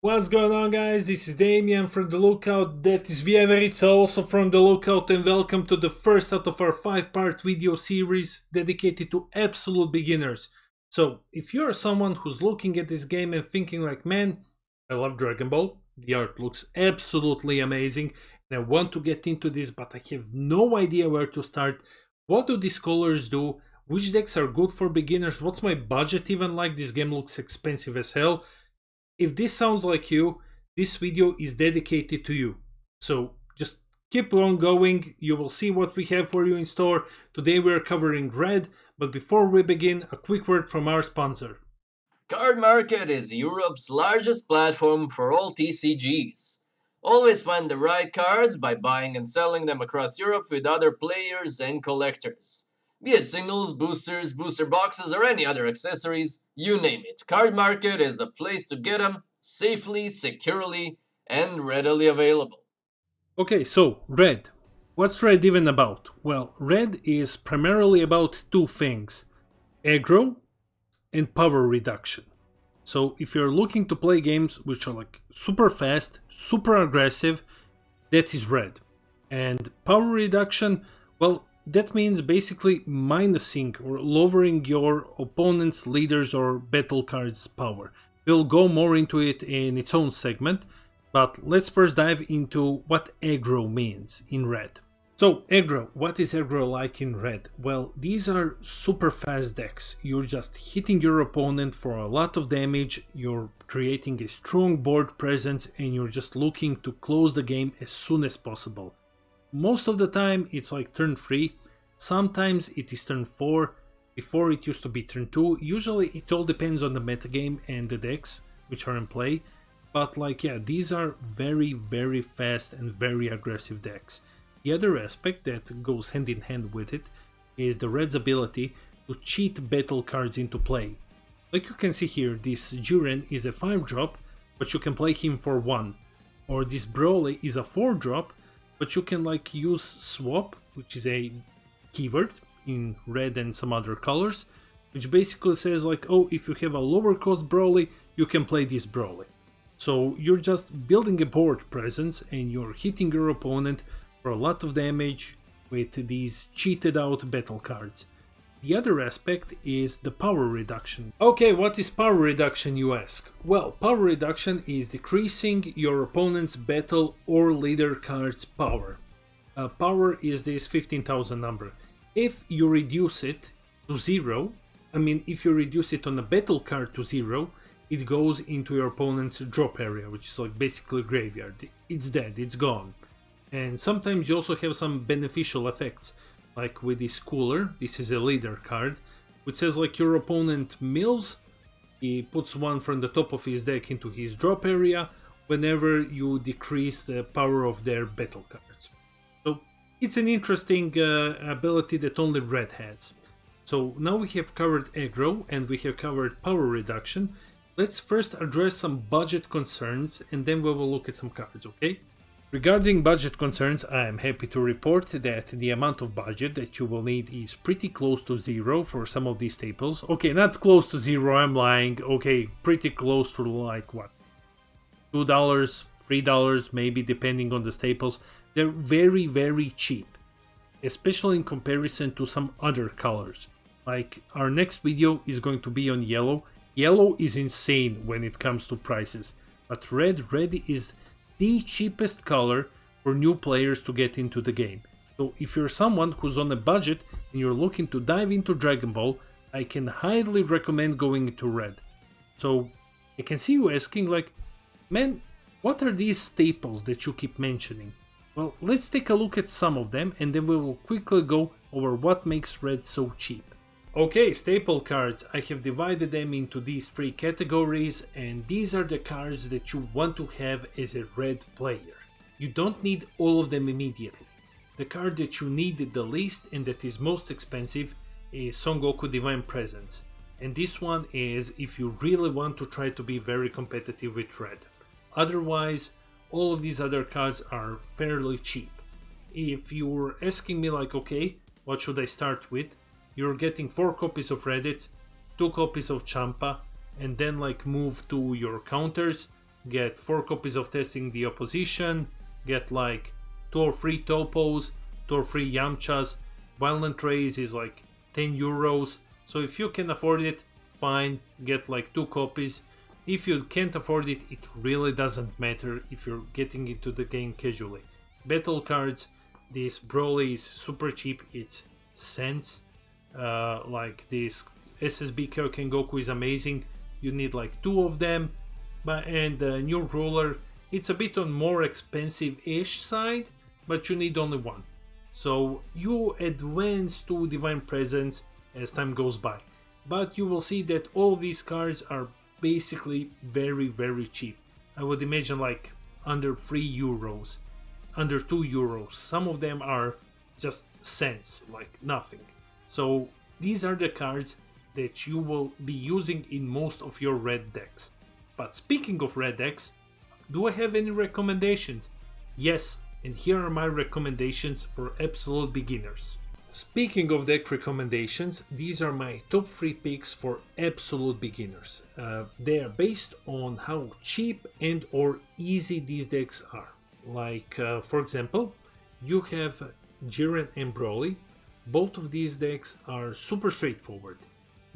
What's going on, guys? This is Damien from The Lookout, that is Vieveritsa also from The Lookout, and welcome to the first out of our 5-part video series dedicated to absolute beginners. So, if you're someone who's looking at this game and thinking like, man, I love Dragon Ball, the art looks absolutely amazing, and I want to get into this, but I have no idea where to start. What do these colors do? Which decks are good for beginners? What's my budget even like? This game looks expensive as hell. If this sounds like you, this video is dedicated to you. So just keep on going, you will see what we have for you in store. Today we are covering red, but before we begin, a quick word from our sponsor. Card Market is Europe's largest platform for all TCGs. Always find the right cards by buying and selling them across Europe with other players and collectors. Be it singles, boosters, booster boxes, or any other accessories, you name it. Card Market is the place to get them safely, securely, and readily available. Okay, so red. What's red even about? Well, red is primarily about two things: aggro and power reduction. So if you're looking to play games which are like super fast, super aggressive, that is red. And power reduction, well, that means basically minusing or lowering your opponent's leaders or battle cards' power. We'll go more into it in its own segment, but let's first dive into what aggro means in red. So aggro, what is aggro like in red? Well, these are super fast decks. You're just hitting your opponent for a lot of damage, you're creating a strong board presence, and you're just looking to close the game as soon as possible. Most of the time it's like turn 3, sometimes it is turn 4, before it used to be turn 2, usually it all depends on the metagame and the decks which are in play, but like yeah, these are very fast and very aggressive decks. The other aspect that goes hand in hand with it is the red's ability to cheat battle cards into play. Like you can see here, this Jiren is a 5-drop, but you can play him for 1, or this Broly is a 4-drop, but you can like use swap, which is a keyword in red and some other colors, which basically says like, oh, if you have a lower cost Broly, you can play this Broly. So you're just building a board presence and you're hitting your opponent for a lot of damage with these cheated out battle cards. The other aspect is the power reduction. Okay, what is power reduction, you ask? Well, power reduction is decreasing your opponent's battle or leader card's power. Power is this 15,000 number. If you reduce it to 0, if you reduce it on a battle card to 0, it goes into your opponent's drop area, which is like basically graveyard. It's dead, it's gone. And sometimes you also have some beneficial effects, like with this cooler. This is a leader card, which says like your opponent mills, he puts one from the top of his deck into his drop area whenever you decrease the power of their battle cards. So it's an interesting ability that only red has. So now we have covered aggro and we have covered power reduction. Let's first address some budget concerns and then we will look at some cards, okay? Regarding budget concerns, I am happy to report that the amount of budget that you will need is pretty close to 0 for some of these staples. Okay, not close to 0, I'm lying. Okay, pretty close to like what? $2, $3 maybe, depending on the staples. They're very cheap, especially in comparison to some other colors. Like our next video is going to be on yellow. Yellow is insane when it comes to prices, but red is the cheapest color for new players to get into the game. So if you're someone who's on a budget and you're looking to dive into Dragon Ball, I can highly recommend going into red. So I can see you asking like, man, what are these staples that you keep mentioning? Well, let's take a look at some of them and then we will quickly go over what makes red so cheap. Okay, staple cards, I have divided them into these 3 categories, and these are the cards that you want to have as a red player. You don't need all of them immediately. The card that you need the least and that is most expensive is Son Goku Divine Presence. And this one is if you really want to try to be very competitive with red. Otherwise, all of these other cards are fairly cheap. If you're asking me like, okay, what should I start with? You're getting 4 copies of Reddit, 2 copies of Champa, and then like move to your counters. get 4 copies of Testing the Opposition, get like 2 or 3 Topos, 2 or 3 Yamchas. Violent Rays is like 10 euros, so if you can afford it, fine, get like 2 copies. If you can't afford it, it really doesn't matter if you're getting into the game casually. Battle cards, this Broly is super cheap, it's cents. Like this SSB Kyoken Goku is amazing, you need like 2 of them. And the new ruler, it's a bit on more expensive-ish side, but you need only 1. So you advance to Divine Presence as time goes by. But you will see that all these cards are basically very cheap. I would imagine like under 3 euros, under 2 euros. Some of them are just cents, like nothing. So these are the cards that you will be using in most of your red decks. But speaking of red decks, do I have any recommendations? Yes, and here are my recommendations for absolute beginners. Speaking of deck recommendations, these are my top 3 picks for absolute beginners. They are based on how cheap and or easy these decks are. Like, for example, you have Jiren and Broly. Both of these decks are super straightforward.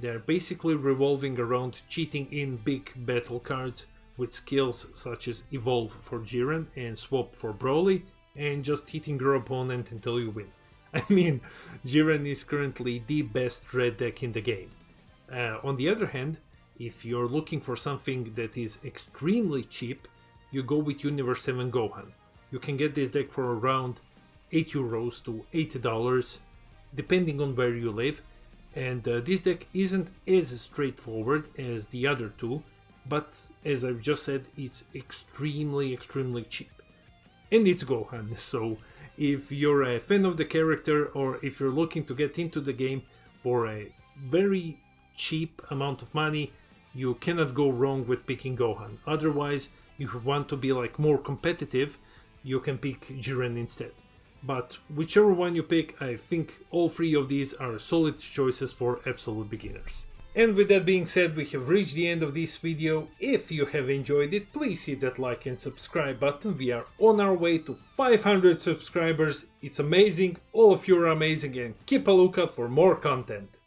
They're basically revolving around cheating in big battle cards with skills such as Evolve for Jiren and Swap for Broly, and just hitting your opponent until you win. I mean, Jiren is currently the best red deck in the game. On the other hand, if you're looking for something that is extremely cheap, you go with Universe 7 Gohan. You can get this deck for around 8 euros to $8, depending on where you live. And this deck isn't as straightforward as the other two, but as I've just said, it's extremely cheap. And it's Gohan, so if you're a fan of the character or if you're looking to get into the game for a very cheap amount of money, you cannot go wrong with picking Gohan. Otherwise, if you want to be like more competitive, you can pick Jiren instead. But whichever one you pick, I think all 3 of these are solid choices for absolute beginners. And with that being said, we have reached the end of this video. If you have enjoyed it, please hit that like and subscribe button. We are on our way to 500 subscribers. It's amazing, all of you are amazing, and keep a lookout for more content.